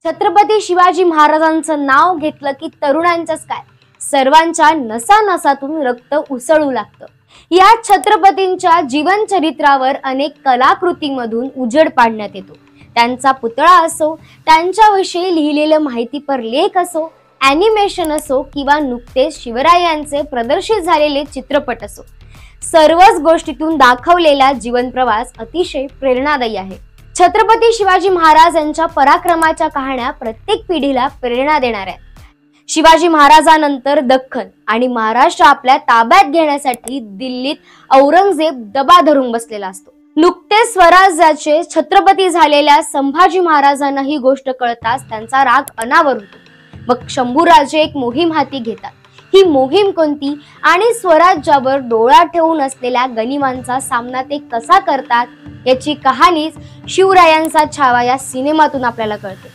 छत्रपती शिवाजी महाराजांचं नाव घेतलं की तरुणांच्याच काय सर्वांच्या नसानसातून रक्त उसळू लागतं। या छत्रपतींच्या जीवन चरित्रावर अनेक कलाकृतींमधून उजेड पाडण्यात येतो। त्यांचा पुतळा असो, त्यांच्याविषयी लिहिलेलं माहितीपर लेख असो, ॲनिमेशन असो किंवा नुकतेच शिवरायांचे प्रदर्शित झालेले चित्रपट असो, सर्वच गोष्टीतून दाखवलेला जीवन प्रवास अतिशय प्रेरणादायी आहे। छत्रपती शिवाजी महाराज यांच्या पराक्रमाच्या कहाण्या प्रत्येक पिढीला प्रेरणा देणार आहेत। शिवाजी महाराजांनंतर दख्खन आणि महाराष्ट्र आपल्या ताब्यात घेण्यासाठी दिल्लीत औरंगजेब दबा धरून बसलेला असतो। नुकतेच स्वराज्याचे छत्रपती झालेल्या संभाजी महाराजांना ही गोष्ट कळताच त्यांचा राग अनावर होतो। मग शंभूराजे एक मोहीम हाती घेतात। ही मोहीम कोणती आणि स्वराज्यावर डोळा ठेवून असलेल्या गनिमांचा सामना ते कसा करतात याची कहाणीच शिवरायांचा छावा या सिनेमातून आपल्याला कळते।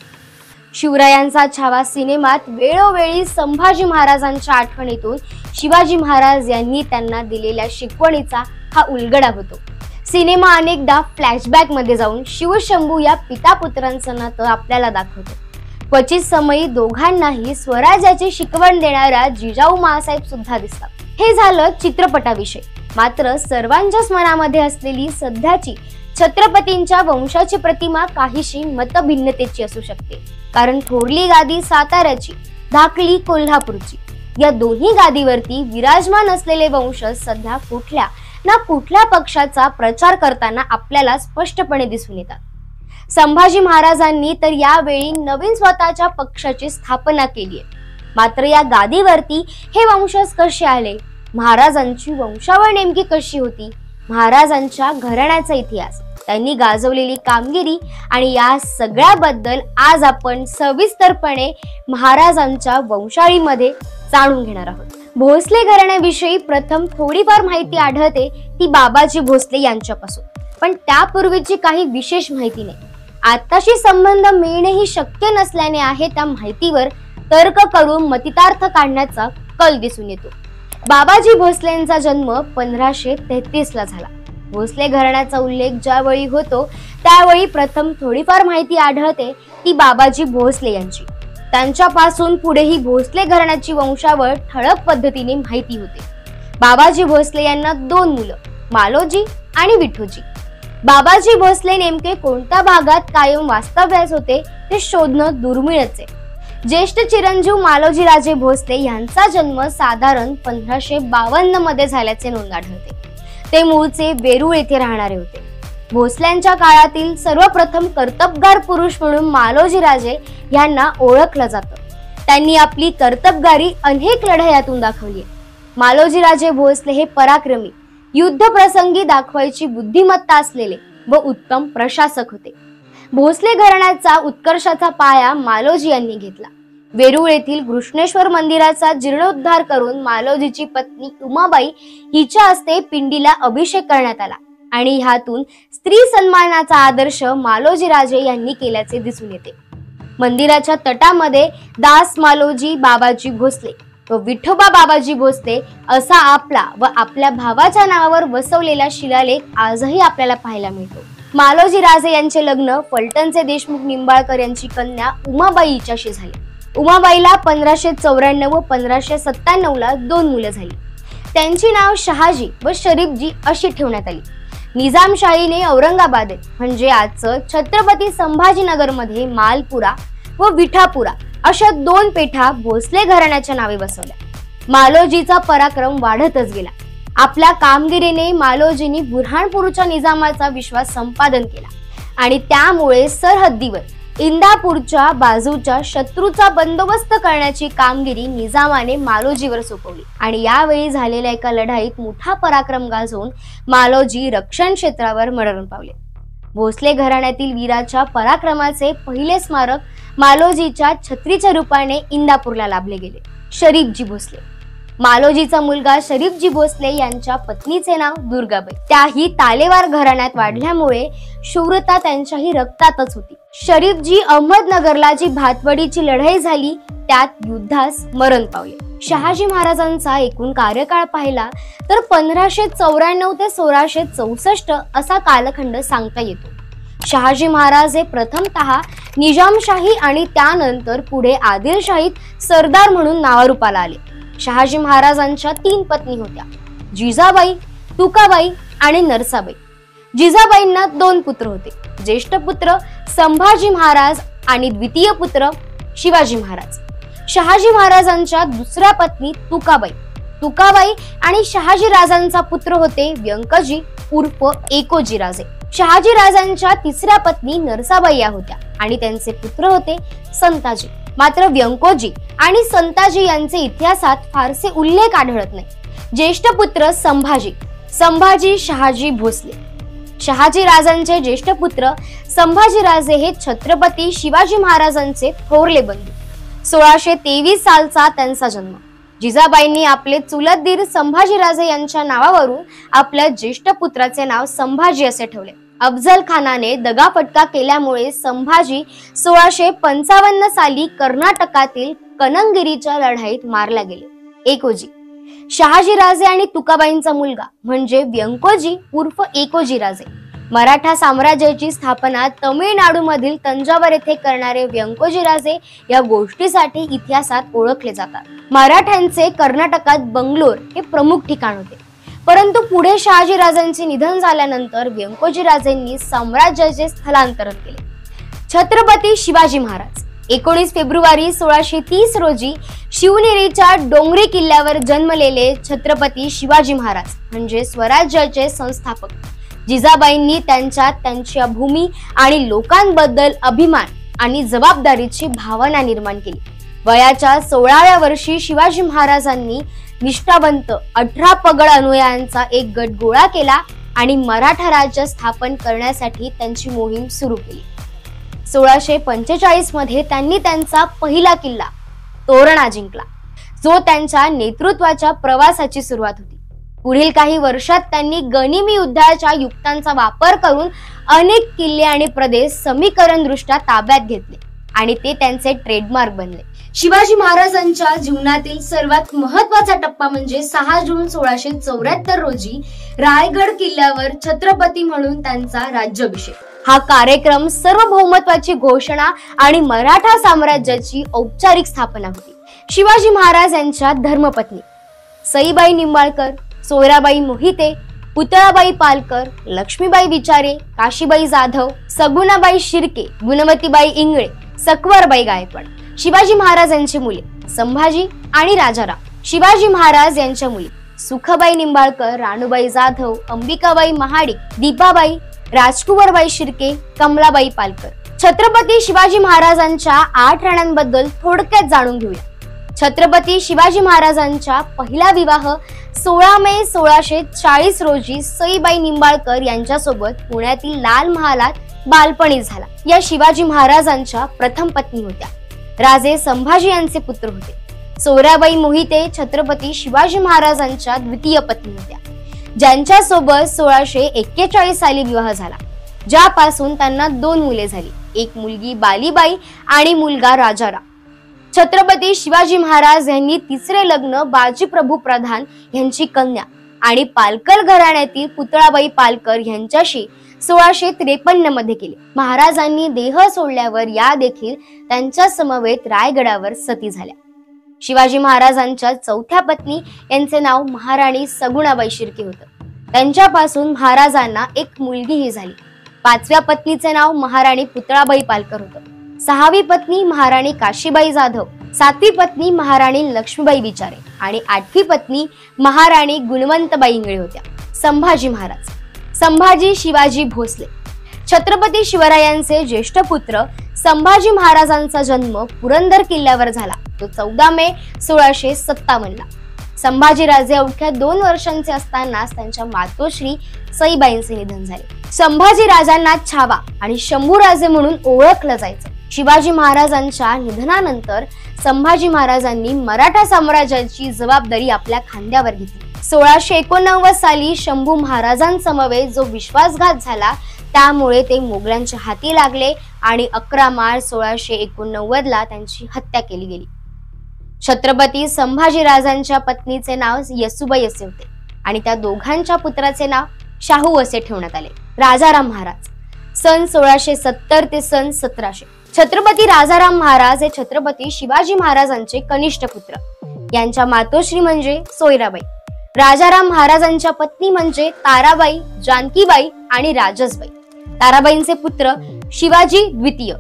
शिवरायांचा छावा सिनेमात वेळोवेळी संभाजी महाराजांच्या आठवणीतून शिवाजी महाराज यांनी त्यांना दिलेल्या शिकवणीचा हा उलगडा होतो। सिनेमा अनेकदा फ्लॅशबॅक मध्ये जाऊन शिवशंभू या पिता पुत्रांचं नातं आपल्याला दाखवतो। क्वचित समयी दोघांनाही स्वराज्याची शिकवण देणाऱ्या जिजाऊ माँसाहेब सुद्धा दिसतात। हे झालं चित्रपटाविषयी। मात्र सर्वांच्याच मनामध्ये असलेली सध्याची छत्रपतींच्या वंशाची प्रतिमा काहीशी मतभिन्नतेची असू शकते। कारण थोरली गादी साताऱ्याची, धाकली कोल्हापूरची या दोन्ही गादीवरती विराजमान असलेले वंशज सध्या कुठल्या ना कुठल्या पक्षाचा प्रचार करताना आपल्याला स्पष्टपणे दिसून येतात। संभाजी महाराजांनी तर यावेळी नवीन स्वतःच्या पक्षाची स्थापना केली आहे। मात्र या गादीवरती हे वंशज कसे आले, महाराजांची वंशावळ नेमकी कशी होती, महाराजांच्या घराण्याचा इतिहास, त्यांनी गाजवलेली कामगिरी आणि या सगळ्याबद्दल आज आपण सविस्तरपणे महाराजांच्या वंशावळीमध्ये जाणून घेणार आहोत। भोसले घराण्याविषयी प्रथम थोडीफार माहिती आढळते ती बाबाजी भोसले यांच्यापासून, पण त्यापूर्वीची काही विशेष माहिती नाही। आताशी संबंध मिळणेही शक्य नसल्याने आहे त्या माहितीवर तर्क करून मतितार्थ काढण्याचा कल दिसून येतो। बाबाजी भोसलेंचा जन्म 1533 ला झाला। भोसले घराण्याचा उल्लेख ज्यावेळी होतो त्यावेळी प्रथम थोडीफार माहिती आढळते ती बाबाजी भोसले यांची। त्यांच्यापासून पुढेही भोसले घराण्याची वंशावळ ठळक पद्धतीने माहिती होते। बाबाजी भोसले यांना 2 मुलं, मालोजी आणि विठोजी। बाबाजी भोसले नेमके कोणत्या भागात कायम वास्तव्यास होते ते शोधणं दुर्मिळच आहे। ज्येष्ठ चिरंजीव मालोजी राजे भोसले यांचा जन्म साधारण 1552 मध्ये झाल्याचे नोंद आढळते। ते मूळचे वेरूळ येथे राहणारे होते। भोसल्यांच्या काळातील सर्वप्रथम कर्तबगार पुरुष म्हणून मालोजी राजे यांना ओळखलं जातं। त्यांनी आपली कर्तबगारी अनेक लढायातून दाखवली आहे। मालोजी राजे भोसले हे पराक्रमी, युद्ध प्रसंगी दाखवायची बुद्धिमत्ता असलेले व उत्तम प्रशासक होते। भोसले घराण्याचा उत्कर्षाचा पाया मालोजी यांनी घेतला। वेरूळ येथील घृष्णेश्वर मंदिराचा जीर्णोद्धार करून मालोजीची पत्नी उमाबाई हिच्या हस्ते पिंडीला अभिषेक करण्यात आला आणि ह्यातून स्त्री सन्मानाचा आदर्श मालोजी राजे यांनी केल्याचे दिसून येते। मंदिराच्या तटामध्ये दास मालोजी बाबाजी भोसले व विठोबा बाबाजी भोसले असा आपला व आपल्या भावाच्या नावावर वसवलेला शिलालेख आजही आपल्याला पाहायला मिळतो। मालोजी राजे यांचे लग्न फलटणचे देशमुख निंबाळकर यांची कन्या उमाबाई हिच्याशी झाले। उमाबाईला 1594 व 1597 ला 2 मुलं झाली। त्यांची नाव शहाजी व शरीफजी अशी ठेवण्यात आली। निजामशाहीने औरंगाबाद म्हणजे आजचं छत्रपती संभाजीनगर मध्ये मालपुरा व विठापुरा अशा 2 पेठा भोसले घराण्याच्या नावे बसवल्या। मालोजीचा पराक्रम वाढतच गेला। आपल्या कामगिरीने मालोजींनी बुरहानपूरच्या निजामाचा विश्वास संपादन केला आणि त्यामुळे सरहद्दीवर इंदापूरच्या बाजूच्या शत्रूचा बंदोबस्त करण्याची कामगिरी निजामाने मालोजीवर सोपवली आणि यावेळी झालेल्या एका लढाईत मोठा पराक्रम गाजवून मालोजी रक्षण क्षेत्रावर मरण पावले। भोसले घराण्यातील वीराच्या पराक्रमाचे पहिले स्मारक मालोजीच्या छत्रीच्या रूपाने इंदापूरला लाभले गेले। शरीफजी भोसले, मालोजीचा मुलगा शरीफजी भोसले यांच्या पत्नीचे नाव दुर्गाबाई। त्याही तालेवार घराण्यात वाढल्यामुळे शूरता त्यांच्याही रक्तातच होती। शरीफजी अहमदनगरला जी भातवडीची लढाई झाली त्यात युद्धास मरण पावले। शहाजी महाराजांचा एकूण कार्यकाळ पाहिला तर 1594 ते 1664 असा कालखंड सांगता येतो। शहाजी महाराज हे प्रथमतः निजामशाही आणि त्यानंतर पुढे आदिलशाहीत सरदार म्हणून नावारूपाला आले. शहाजी महाराजांच्या 3 पत्नी होत्या, जिजाबाई, तुकाबाई आणि नरसाबाई. जिजाबाईंना 2 पुत्र होते, ज्येष्ठ पुत्र संभाजी महाराज आणि द्वितीय पुत्र शिवाजी महाराज. शहाजी महाराजांच्या दुसऱ्या पत्नी तुकाबाई आणि शहाजी राजांचा पुत्र होते व्यंकजी उर्फ एकोजी राजे. शहाजी राजांच्या तिसऱ्या पत्नी नरसाबाई या होत्या आणि त्यांचे पुत्र होते संताजी. मात्र व्यंकोजी आणि संताजी यांचे इतिहासात फारसे उल्लेख आढळत नाही. ज्येष्ठ पुत्र संभाजी शहाजी भोसले. शहाजी राजांचे ज्येष्ठ पुत्र संभाजी राजे हे छत्रपती शिवाजी महाराजांचे थोरले बंधू. 1623 सालचा त्यांचा जन्म. जिजाबाईंनी आपले चुलत दीर संभाजीराजे यांच्या नावावरून आपल्या ज्येष्ठ पुत्राचे नाव संभाजी असे ठेवले. अफजल खानाने दगाफटका केल्यामुळे संभाजी 1655 साली कर्नाटकातील कनंगिरीच्या लढाईत मारला गेले. एकोजी शहाजीराजे आणि तुकाबाईंचा मुलगा म्हणजे व्यंकोजी उर्फ एकोजी राजे. मराठा साम्राज्याची स्थापना तमिळनाडूमधील तंजावर येथे करणारे व्यंकोजी राजे या गोष्टीसाठी इतिहासात ओळखले जातात. मराठ्यांचे कर्नाटकात बंगलोर हे प्रमुख ठिकाण होते, परंतु पुढे शहाजीराजांचे निधन झाल्यानंतर व्यंकोजी राजेंनी साम्राज्याचे स्थलांतरण केले. छत्रपती शिवाजी महाराज 19 फेब्रुवारी 1630 रोजी शिवनेरीच्या डोंगरी किल्ल्यावर जन्मलेले छत्रपती शिवाजी महाराज म्हणजे स्वराज्याचे संस्थापक. जिजाबाईंनी त्यांच्या भूमी आणि लोकांबद्दल अभिमान आणि जबाबदारीची भावना निर्माण केली. वयाच्या 16व्या वर्षी शिवाजी महाराजांनी निष्ठावंत 18 पगड अनुयायांचा एक गट गोळा केला आणि मराठा राज्य स्थापन करण्यासाठी त्यांची मोहीम सुरू केली. 1645 मध्ये त्यांनी त्यांचा पहिला किल्ला तोरणा जिंकला, जो त्यांच्या नेतृत्वाच्या प्रवासाची सुरुवात होती. पुढील काही वर्षात त्यांनी गनिमी युद्धाच्या युक्तांचा वापर करून अनेक किल्ले आणि प्रदेश समीकरण दृष्ट्या ताब्यात घेतले आणि ते त्यांचे ट्रेडमार्क बनले. शिवाजी महाराजांच्या जीवनातील सर्वात महत्वाचा टप्पा म्हणजे 6 जून 1674 रोजी रायगड किल्ल्यावर छत्रपती म्हणून त्यांचा राज्याभिषेक. हा कार्यक्रम सार्वभौमत्वाची घोषणा आणि मराठा साम्राज्याची औपचारिक स्थापना होती. शिवाजी महाराज यांच्या धर्मपत्नी सईबाई निंबाळकर, सोयराबाई मोहिते, पुतळाबाई पालकर, लक्ष्मीबाई विचारे, काशीबाई जाधव, सगुणाबाई शिर्के, गुणवतीबाई इंगळे, सकवरबाई गायकवाड. शिवाजी महाराज यांची मुले संभाजी आणि राजाराम. शिवाजी महाराज यांच्या मुली सुखबाई निंबाळकर, राणूबाई जाधव, अंबिकाबाई महाडिक, दीपाबाई, राजकुवरबाई शिर्के, कमलाबाई पालकर. छत्रपती शिवाजी महाराजांच्या 8 राण्यांबद्दल थोडक्यात जाणून घेऊया. छत्रपती शिवाजी महाराजांचा पहिला विवाह 16 मे 1640 रोजी सईबाई निंबाळकर यांच्यासोबत पुण्यातील लाल महालात बालपणी झाला. या शिवाजी महाराजांच्या प्रथम पत्नी होत्या. राजे संभाजी यांचे पुत्र होते. सोयराबाई मोहिते छत्रपती शिवाजी महाराजांच्या द्वितीय पत्नी होत्या, ज्यांच्यासोबत 1641 साली विवाह झाला, ज्यापासून त्यांना 2 मुले झाली. एक मुलगी बालीबाई आणि मुलगा राजाराम. छत्रपती शिवाजी महाराज यांनी तिसरे लग्न बाजीप्रभू प्रधान यांची कन्या आणि पालकर घराण्यातील पुतळाबाई पालकर यांच्याशी 1653 मध्ये केले. महाराजांनी देह सोडल्यावर या देखील त्यांच्या समवेत रायगडावर सती झाल्या. शिवाजी महाराजांच्या चौथ्या पत्नी यांचे नाव महाराणी सगुणाबाई शिर्के होतं. त्यांच्यापासून महाराजांना एक मुलगीही झाली. 5व्या पत्नीचे नाव महाराणी पुतळाबाई पालकर होतं. 6वी पत्नी महाराणी काशीबाई जाधव, 7वी पत्नी महाराणी लक्ष्मीबाई विचारे आणि 8वी पत्नी महाराणी गुणवंतबाई इंगळे होत्या. संभाजी महाराज संभाजी शिवाजी भोसले. छत्रपती शिवरायांचे ज्येष्ठ पुत्र संभाजी महाराजांचा जन्म पुरंदर किल्ल्यावर झाला, तो 14 मे 1657 ला. संभाजीराजे अवघ्या 2 वर्षांचे असतानाच त्यांच्या मातोश्री सईबाईंचे निधन झाले. संभाजी राजांना छावा आणि शंभूराजे म्हणून ओळखलं जायचं. शिवाजी महाराजांच्या निधनानंतर संभाजी महाराजांनी मराठा साम्राज्याची जबाबदारी आपल्या खांद्यावर घेतली. 1689 साली शंभू महाराजांसमवेत जो विश्वासघात झाला, त्यामुळे ते मोगलांच्या हाती लागले आणि 11 मार्च 1689 ला त्यांची हत्या केली गेली. छत्रपती संभाजीराजांच्या पत्नीचे नाव येसुबाई असे होते आणि त्या दोघांच्या पुत्राचे नाव शाहू असे ठेवण्यात आले. राजाराम महाराज सन 1670 ते सन 1700. छत्रपती राजाराम महाराज हे छत्रपती शिवाजी महाराजांचे कनिष्ठ पुत्र. यांच्या मातोश्री म्हणजे सोयराबाई. राजाराम महाराजांच्या पत्नी म्हणजे ताराबाई, जानकीबाई आणि राजसबाई. ताराबाईंचे पुत्र शिवाजी द्वितीय.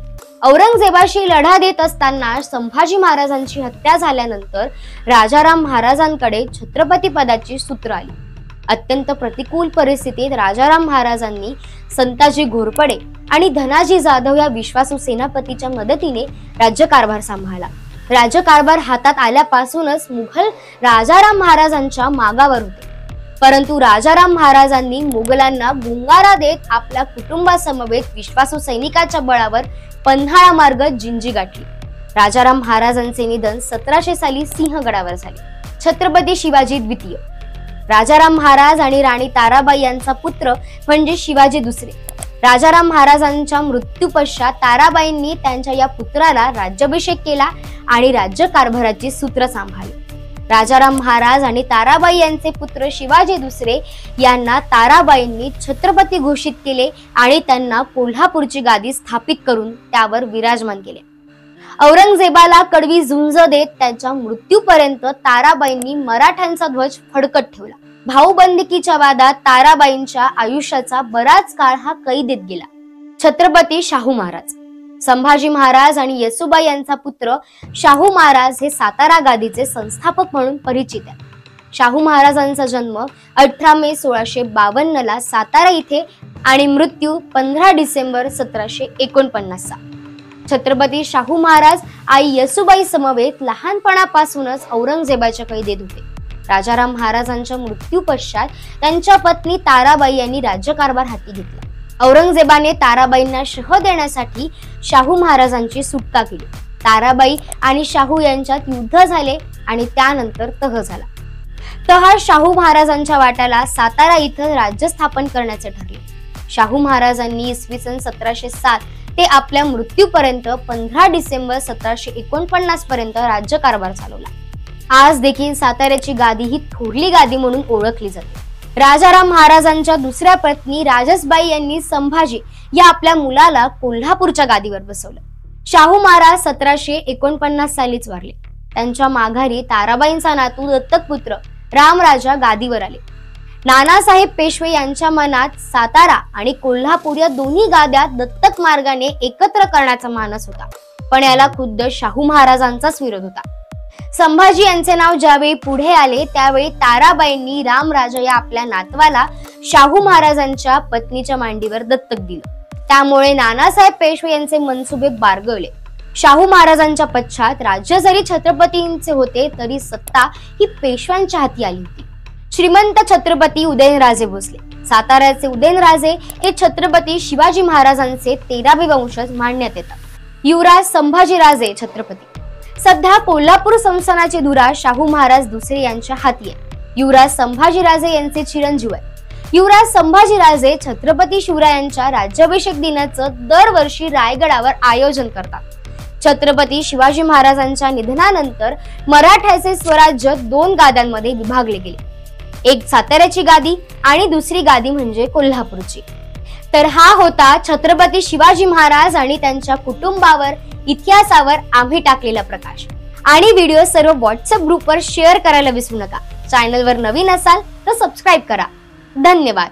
औरंगजेबाशी लढा देत असताना संभाजी महाराजांची हत्या झाल्यानंतर राजाराम महाराजांकडे छत्रपती पदाची सूत्र आली. अत्यंत प्रतिकूल परिस्थितीत राजाराम महाराजांनी संताजी घोरपडे आणि धनाजी जाधव या विश्वासू सेनापतीच्या मदतीने राज्यकारभार सांभाळला. राज्यकारभार हातात आल्यापासूनच मुघल राजाराम महाराजांच्या मागावर होते. परंतु राजाराम महाराजांनी मुघलांना गुंगारा देत आपल्या कुटुंबासमवेत विश्वासू सैनिकाच्या बळावर पन्हाळा मार्ग जिंजी गाठली. राजाराम महाराजांचे निधन 1700 साली सिंहगडावर झाले. छत्रपती शिवाजी द्वितीय. राजाराम महाराज आणि राणी ताराबाई यांचा पुत्र म्हणजे शिवाजी दुसरे. राजाराम महाराजांच्या मृत्यू पश्चात ताराबाईंनी त्यांच्या या पुत्राला राज्याभिषेक केला आणि राज्यकारभाराची सूत्र सांभाळली. राजाराम महाराज आणि ताराबाई यांचे पुत्र शिवाजी दुसरे यांना ताराबाईंनी छत्रपती घोषित केले आणि त्यांना कोल्हापूरची गादी स्थापित करून त्यावर विराजमान केले. औरंगजेबाला कडवी झुंज देत त्यांच्या मृत्यूपर्यंत ताराबाईंनी मराठ्यांचा ध्वज फडकत ठेवला. भाऊबंदकीच्या वादात ताराबाईंच्या आयुष्याचा बराच काळ हा कैदेत गेला. छत्रपती शाहू महाराज. संभाजी महाराज आणि येसुबाई यांचा पुत्र शाहू महाराज हे सातारा गादीचे संस्थापक म्हणून परिचित आहेत. शाहू महाराजांचा जन्म 18 मे 1652 ला सातारा इथे आणि मृत्यू 15 डिसेंबर 1749 चा. छत्रपती शाहू महाराज आई येसुबाई समवेत लहानपणापासूनच औरंगजेबाच्या कैदेत होते. राजाराम महाराजांच्या मृत्यू पश्चात त्यांच्या पत्नी ताराबाई यांनी राज्यकारभार हाती घेतला. औरंगजेबाने ताराबाईंना शह देण्यासाठी शाहू महाराजांची सुटका केली. ताराबाई आणि शाहू यांच्यात युद्ध झाले आणि त्यानंतर तह झाला. तह शाहू महाराजांच्या वाट्याला सातारा इथं राज्य स्थापन करण्याचे ठरले. शाहू महाराजांनी इसवी सन 1707 ते आपल्या मृत्यूपर्यंत 15 डिसेंबर 1749 पर्यंत राज्यकारभार चालवला. आज देखील साताऱ्याची गादी ही थोरली गादी म्हणून ओळखली जाते. राजाराम महाराजांच्या दुसऱ्या पत्नी राजसबाई यांनी संभाजी या आपल्या मुलाला कोल्हापूरच्या गादीवर बसवलं. शाहू महाराज 1749 सालीच वारले. त्यांच्या माघारी ताराबाईंचा नातू दत्तक पुत्र रामराजा गादीवर आले. नानासाहेब पेशवे यांच्या मनात सातारा आणि कोल्हापूर या दोन्ही गाद्या दत्तक मार्गाने एकत्र करण्याचा मानस होता, पण याला खुद्द शाहू महाराजांचाच विरोध होता. संभाजी यांचे नाव ज्यावेळी पुढे आले त्यावेळी ताराबाईंनी रामराजा या आपल्या नातवाला शाहू महाराजांच्या पत्नीच्या मांडीवर दत्तक दिलं. त्यामुळे नानासाहेब पेशवे यांचे मनसुबे बारगळले. शाहू महाराजांच्या पश्चात राज्य जरी छत्रपतींचे होते तरी सत्ता ही पेशव्यांच्या हाती आली होती. श्रीमंत छत्रपती उदयनराजे भोसले. साताऱ्याचे उदयनराजे हे छत्रपती शिवाजी महाराजांचे 13वे वंशज मानण्यात येतात. युवराज संभाजीराजे छत्रपती. सध्या कोल्हापूर संस्थानाची धुरा शाहू महाराज दुसरे यांच्या हाती आहे. युवराज संभाजीराजे यांचे चिरंजीव आहे. युवराज संभाजीराजे छत्रपती शिवरायांच्या राज्याभिषेक दिनाचं दरवर्षी रायगडावर आयोजन करतात. छत्रपती शिवाजी महाराजांच्या निधनानंतर मराठ्याचे स्वराज्य 2 गाद्यांमध्ये विभागले गेले. एक साताऱ्याची गादी आणि दुसरी गादी म्हणजे कोल्हापूरची. तर हा होता छत्रपती शिवाजी महाराज आणि त्यांच्या कुटुंबावर, इतिहासावर आम्ही टाकलेला प्रकाश. आणि व्हिडिओ सर्व व्हॉट्सअप ग्रुपवर शेअर करायला विसरू नका. चॅनलवर नवीन असाल तर सबस्क्राईब करा. धन्यवाद.